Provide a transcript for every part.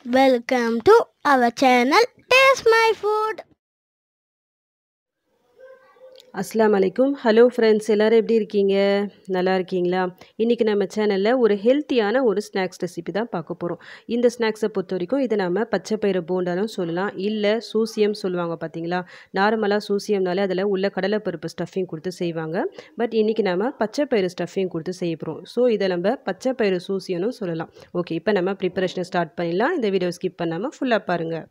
Welcome to our channel Taste My Food. அஸ்ஸலாமு அலைக்கும். Hello friends, எல்லோரும் எப்படி இருக்கீங்க? நல்லா இருக்கீங்களா? இன்றைக்கி நம்ம சேனலில் ஒரு ஹெல்த்தியான ஒரு ஸ்நாக்ஸ் ரெசிபி தான் பார்க்க போகிறோம். இந்த ஸ்நாக்ஸை பொறுத்த வரைக்கும் இதை நம்ம பச்சைப்பயிறு போண்டாலும் சொல்லலாம், இல்லை சூசியம் சொல்லுவாங்க பார்த்தீங்களா. நார்மலாக சூசியம்னாலே அதில் உள்ள கடலைப்பருப்பு ஸ்டஃபிங் கொடுத்து செய்வாங்க. பட் இன்றைக்கி நம்ம பச்சைப்பயிறு ஸ்டஃபிங் கொடுத்து செய்ய போகிறோம். ஸோ இதை நம்ம பச்சைப்பயிறு சூசியம்னு சொல்லலாம். ஓகே, இப்போ நம்ம ப்ரிப்பரேஷனை ஸ்டார்ட் பண்ணிடலாம். இந்த வீடியோ ஸ்கிப் பண்ணாமல் ஃபுல்லாக பாருங்கள்.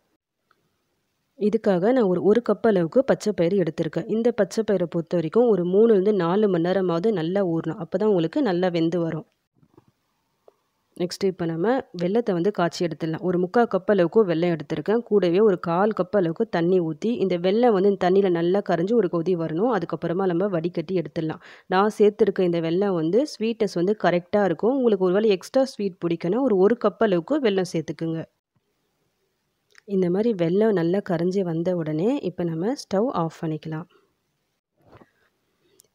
இதுக்காக நான் ஒரு கப் அளவுக்கு பச்சைப்பயிறு எடுத்திருக்கேன். இந்த பச்சைப்பயிரை பொறுத்த வரைக்கும் ஒரு 3-4 மணி நேரமாவது நல்லா ஊறணும். அப்போ தான் உங்களுக்கு நல்லா வெந்து வரும். நெக்ஸ்ட்டு இப்போ நம்ம வெல்லத்தை காய்ச்சி எடுத்துடலாம். ஒரு 3/4 கப் அளவுக்கு வெல்லம் எடுத்திருக்கேன். கூடவே ஒரு 1/4 கப் அளவுக்கு தண்ணி ஊற்றி இந்த வெல்லம் இந்த தண்ணியில் நல்லா கரைஞ்சி ஒரு கொதி வரணும். அதுக்கப்புறமா நம்ம வடிகட்டி எடுத்துடலாம். நான் சேர்த்துருக்க இந்த வெல்லம் ஸ்வீட்னஸ் கரெக்டாக இருக்கும். உங்களுக்கு ஒரு வேளை எக்ஸ்ட்ரா ஸ்வீட் பிடிக்குன்னா ஒரு கப் அளவுக்கு வெல்லம் சேர்த்துக்குங்க. இந்த மாதிரி வெல்லம் நல்லா கரைஞ்சி வந்த உடனே இப்போ நம்ம ஸ்டவ் ஆஃப் பண்ணிக்கலாம்.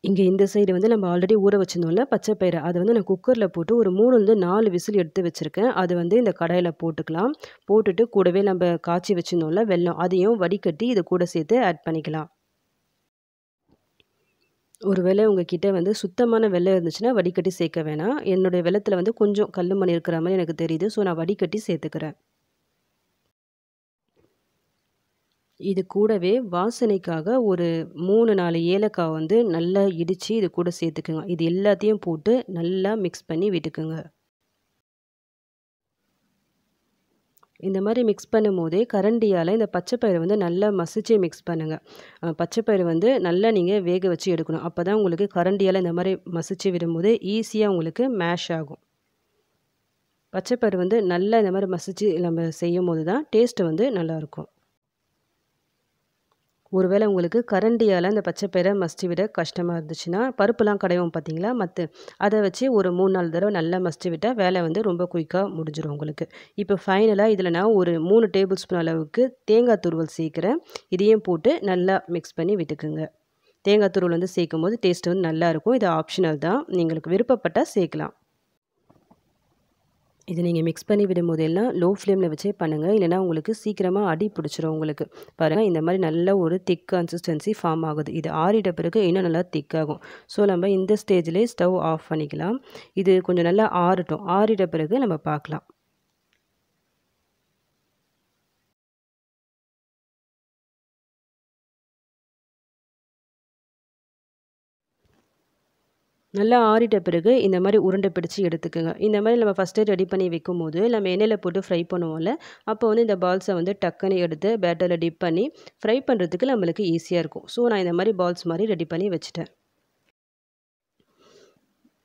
இங்கே இந்த சைடு நம்ம ஆல்ரெடி ஊற வச்சுருந்தோம்ல பச்சைப்பயிறு, அதை நான் குக்கரில் போட்டு ஒரு 3-4 விசில் எடுத்து வச்சுருக்கேன். அது இந்த கடாயில் போட்டுக்கலாம். போட்டுட்டு கூடவே நம்ம காய்ச்சி வச்சுருந்தோம்ல வெல்லம், அதையும் வடிகட்டி இது கூட சேர்த்து ஆட் பண்ணிக்கலாம். ஒருவேளை உங்ககிட்ட சுத்தமான வெல்லம் இருந்துச்சுன்னா வடிகட்டி சேர்க்க வேணாம். என்னுடைய வெல்லத்தில் கொஞ்சம் கல் மண் இருக்கிற மாதிரி எனக்கு தெரியுது. ஸோ நான் வடிகட்டி சேர்த்துக்கிறேன். இது கூடவே வாசனைக்காக ஒரு 3-4 ஏலக்காய் நல்லா இடித்து இது கூட சேர்த்துக்குங்க. இது எல்லாத்தையும் போட்டு நல்லா மிக்ஸ் பண்ணி விட்டுக்குங்க. இந்த மாதிரி மிக்ஸ் பண்ணும்போதே கரண்டியால் இந்த பச்சைப்பயிரை நல்லா மசிச்சு மிக்ஸ் பண்ணுங்கள். பச்சைப்பயிறு நல்லா நீங்கள் வேக வச்சு எடுக்கணும். அப்போ தான் உங்களுக்கு கரண்டியால் இந்த மாதிரி மசிச்சு விடும்போது ஈஸியாக உங்களுக்கு மேஷ் ஆகும். பச்சைப்பயிறு நல்லா இந்த மாதிரி மசிச்சு நம்ம செய்யும் போது தான் டேஸ்ட்டு நல்லாயிருக்கும். ஒருவேளை உங்களுக்கு கரண்டியால் அந்த பச்சைப்பயிரை மசிச்சு விட கஷ்டமாக இருந்துச்சுன்னா, பருப்புலாம் கடைவோம் பார்த்தீங்களா அதை வச்சு ஒரு 3-4 தடவை நல்லா மசிச்சு விட்டால் வேலை ரொம்ப குயிக்காக முடிஞ்சிடும் உங்களுக்கு. இப்போ ஃபைனலாக இதில் நான் ஒரு 3 டேபிள் ஸ்பூன் அளவுக்கு தேங்காய் துருவல் சேர்க்குறேன். இதையும் போட்டு நல்லா மிக்ஸ் பண்ணி விட்டுக்குங்க. தேங்காய் துருவல் சேர்க்கும் போது டேஸ்ட்டு நல்லாயிருக்கும். இது ஆப்ஷனல் தான், உங்களுக்கு விருப்பப்பட்டால் சேர்க்கலாம். இது நீங்கள் மிக்ஸ் பண்ணி விடும்போதெல்லாம் லோ ஃப்ளேமில் வச்சே பண்ணுங்கள். இல்லைனா உங்களுக்கு சீக்கிரமாக அடி பிடிச்சிரும் உங்களுக்கு. பாருங்கள், இந்த மாதிரி நல்ல ஒரு திக் கன்சிஸ்டன்சி ஃபார்ம் ஆகுது. இது ஆறிட்ட பிறகு இன்னும் நல்லா திக்காகும். ஸோ நம்ம இந்த ஸ்டேஜ்லேயே ஸ்டவ் ஆஃப் பண்ணிக்கலாம். இது கொஞ்சம் நல்லா ஆறட்டும். ஆறிட்ட பிறகு நம்ம பார்க்கலாம். நல்லா ஆறிட்ட பிறகு இந்த மாதிரி உருண்டை பிடிச்சி எடுத்துக்கோங்க. இந்த மாதிரி நம்ம ஃபஸ்ட்டே ரெடி பண்ணி வைக்கும்போது நம்ம எண்ணெயில் போட்டு ஃப்ரை பண்ணுவோம்ல, அப்போ இந்த பால்ஸை டக்குன்னு எடுத்து பேட்டரில் டிப் பண்ணி ஃப்ரை பண்ணுறதுக்கு நம்மளுக்கு ஈஸியாக இருக்கும். ஸோ நான் இந்த மாதிரி பால்ஸ் மாதிரி ரெடி பண்ணி வச்சுட்டேன்.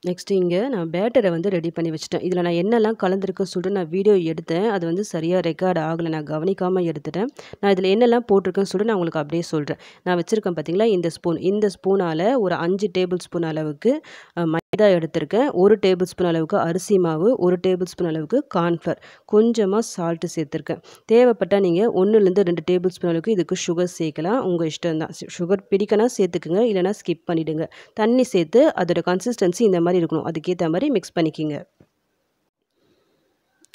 நெக்ஸ்ட்டு இங்கே நான் பேட்டரை ரெடி பண்ணி வச்சுட்டேன். இதில் நான் என்னெல்லாம் கலந்துருக்குன்னு சொல்லிட்டு நான் வீடியோ எடுத்தேன். அது சரியாக ரெக்கார்ட் ஆகலை, நான் கவனிக்காமல் எடுத்துட்டேன். நான் இதில் என்னெல்லாம் போட்டிருக்கேன்னு சொல்லிட்டு நான் உங்களுக்கு அப்படியே சொல்கிறேன். நான் வச்சுருக்கேன் பார்த்தீங்களா, இந்த ஸ்பூனால் ஒரு 5 டேபிள் ஸ்பூன் அளவுக்கு மைதா எடுத்திருக்கேன். 1 டேபிள் ஸ்பூன் அளவுக்கு அரிசி மாவு, 1 டேபிள் ஸ்பூன் அளவுக்கு கார்ன்ஃப்ளவர், கொஞ்சமாக சால்ட்டு சேர்த்துருக்கேன். தேவைப்பட்டால் நீங்கள் 1-2 டேபிள் ஸ்பூன் அளவுக்கு இதுக்கு சுகர் சேர்க்கலாம். உங்கள் இஷ்டம் தான். சுகர் பிடிக்கனா சேர்த்துக்குங்க, இல்லைனா ஸ்கிப் பண்ணிவிடுங்க. தண்ணி சேர்த்து அதோட கன்சிஸ்டன்சி இந்த மாதிரி இருக்கணும். அதுக்கேற்ற மாதிரி மிக்ஸ் பண்ணிக்கிங்க.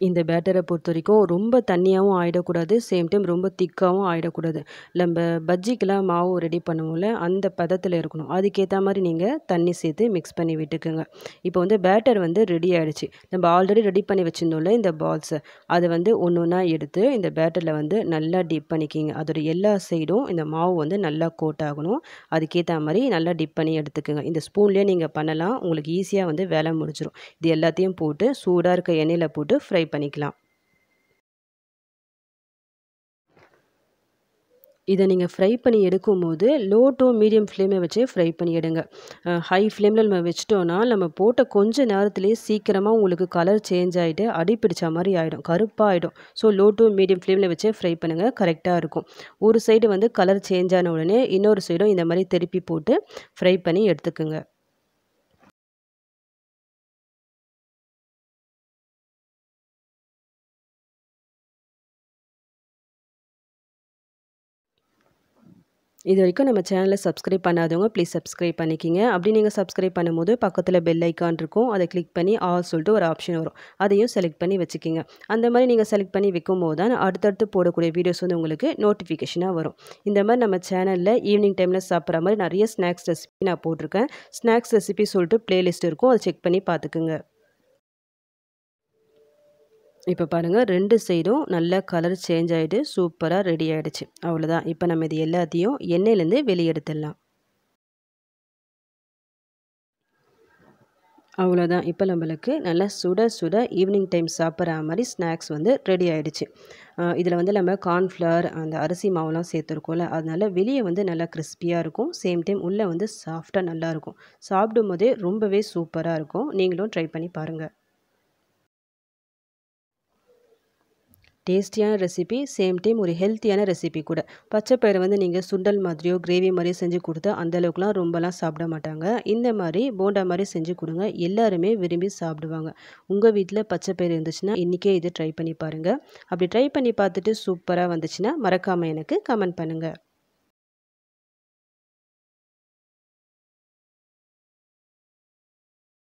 இந்த பேட்டரை பொறுத்த வரைக்கும் ரொம்ப தண்ணியாகவும் ஆகிடக்கூடாது, சேம் டைம் ரொம்ப திக்காகவும் ஆகிடக்கூடாது. நம்ம பஜ்ஜிக்கெலாம் மாவு ரெடி பண்ணுவோம்ல, அந்த பதத்தில் இருக்கணும். அதுக்கேற்ற மாதிரி நீங்கள் தண்ணி சேர்த்து மிக்ஸ் பண்ணி விட்டுக்குங்க. இப்போ பேட்டர் ரெடி ஆகிடுச்சு. நம்ம ஆல்ரெடி ரெடி பண்ணி வச்சுருந்தோம்ல இந்த பால்ஸை, அதை ஒன்று ஒன்றா எடுத்து இந்த பேட்டரில் நல்லா டிப் பண்ணிக்கிங்க. அதோட எல்லா சைடும் இந்த மாவு நல்லா கோட் ஆகணும். அதுக்கேற்ற மாதிரி நல்லா டிப் பண்ணி எடுத்துக்குங்க. இந்த ஸ்பூன்லேயே நீங்கள் பண்ணலாம், உங்களுக்கு ஈஸியாக வேலை முடிஞ்சிடும். இது எல்லாத்தையும் போட்டு சூடாக இருக்க எண்ணெயில் போட்டு ஃப்ரை பண்ணிக்கலாம். இதை நீங்கள் ஃப்ரை பண்ணி எடுக்கும்போது லோ டு மீடியம் ஃப்ளேமை வச்சே ஃப்ரை பண்ணி எடுங்க. ஹை ஃப்ளேமில் நம்ம வச்சிட்டோன்னா நம்ம போட்ட கொஞ்ச நேரத்துலேயே சீக்கிரமாக உங்களுக்கு கலர் சேஞ்ச் ஆகிட்டு அடி பிடிச்ச மாதிரி ஆகிடும், கருப்பாக ஆகிடும். ஸோ லோ டு மீடியம் ஃப்ளேமில் வச்சே ஃப்ரை பண்ணுங்கள், கரெக்டாக இருக்கும். ஒரு சைடு கலர் சேஞ்ச் ஆன உடனே இன்னொரு சைடும் இந்த மாதிரி திருப்பி போட்டு ஃப்ரை பண்ணி எடுத்துக்குங்க. இது வரைக்கும் நம்ம சேனலை சப்ஸ்கிரைப் பண்ணாதவங்க ப்ளீஸ் சப்ஸ்கிரைப் பண்ணிக்கிங்க. அப்படி நீங்கள் சப்ஸ்கிரைப் பண்ணும்போது பக்கத்தில் பெல் ஐக்கான் இருக்கும். அதை கிளிக் பண்ணி ஆல் சொல்லிட்டு ஒரு ஆப்ஷன் வரும். அதையும் செலக்ட் பண்ணி வச்சுக்கிங்க. அந்த மாதிரி நீங்கள் செலக்ட் பண்ணி வைக்கும்போது தான் அடுத்தடுத்து போடக்கூடிய வீடியோஸ் வந்து உங்களுக்கு நோட்டிஃபிகேஷனாக வரும். இந்த மாதிரி நம்ம சேனலில் ஈவினிங் டைமில் சாப்பிட்ற மாதிரி நிறைய ஸ்நாக்ஸ் ரெசிபி நான் போட்டிருக்கேன். ஸ்நாக்ஸ் ரெசிபி சொல்லிட்டு பிளேலிஸ்ட் இருக்கும். அதை செக் பண்ணி பார்த்துக்குங்க. இப்போ பாருங்கள் 2 சைடும் நல்லா கலர் சேஞ்ச் ஆகிட்டு சூப்பராக ரெடி ஆகிடுச்சு. அவ்வளோதான். இப்போ நம்ம இது எல்லாத்தையும் எண்ணெயிலேருந்து வெளியே எடுத்துடலாம். அவ்வளோதான். இப்போ நம்மளுக்கு நல்லா சுட சுட ஈவினிங் டைம் சாப்பிட்ற மாதிரி ஸ்நாக்ஸ் வந்து ரெடி ஆகிடுச்சு. இதில் வந்து நம்ம கார்ன்ஃப்ளவர் அந்த அரிசி மாவுலாம் சேர்த்துருக்கோம்ல, அதனால வெளியே வந்து நல்லா கிறிஸ்பியாக இருக்கும். சேம் டைம் உள்ளே வந்து சாஃப்டாக நல்லாயிருக்கும். சாப்பிடும் போதே ரொம்பவே சூப்பராக இருக்கும். நீங்களும் ட்ரை பண்ணி பாருங்கள். டேஸ்டியான ரெசிபி, சேம் டைம் ஒரு ஹெல்த்தியான ரெசிபி கூட. பச்சைப்பயிறு வந்து நீங்கள் சுண்டல் மாதிரியோ கிரேவி மாதிரியோ செஞ்சு கொடுத்தா அந்தளவுக்குலாம் ரொம்பலாம் சாப்பிட மாட்டாங்க. இந்த மாதிரி போண்டா மாதிரி செஞ்சு கொடுங்க, எல்லாருமே விரும்பி சாப்பிடுவாங்க. உங்கள் வீட்டில் பச்சைப்பயிறு இருந்துச்சுன்னா இன்றைக்கே இது ட்ரை பண்ணி பாருங்கள். அப்படி ட்ரை பண்ணி பார்த்துட்டு சூப்பராக வந்துச்சுன்னா மறக்காமல் எனக்கு கமெண்ட் பண்ணுங்கள்.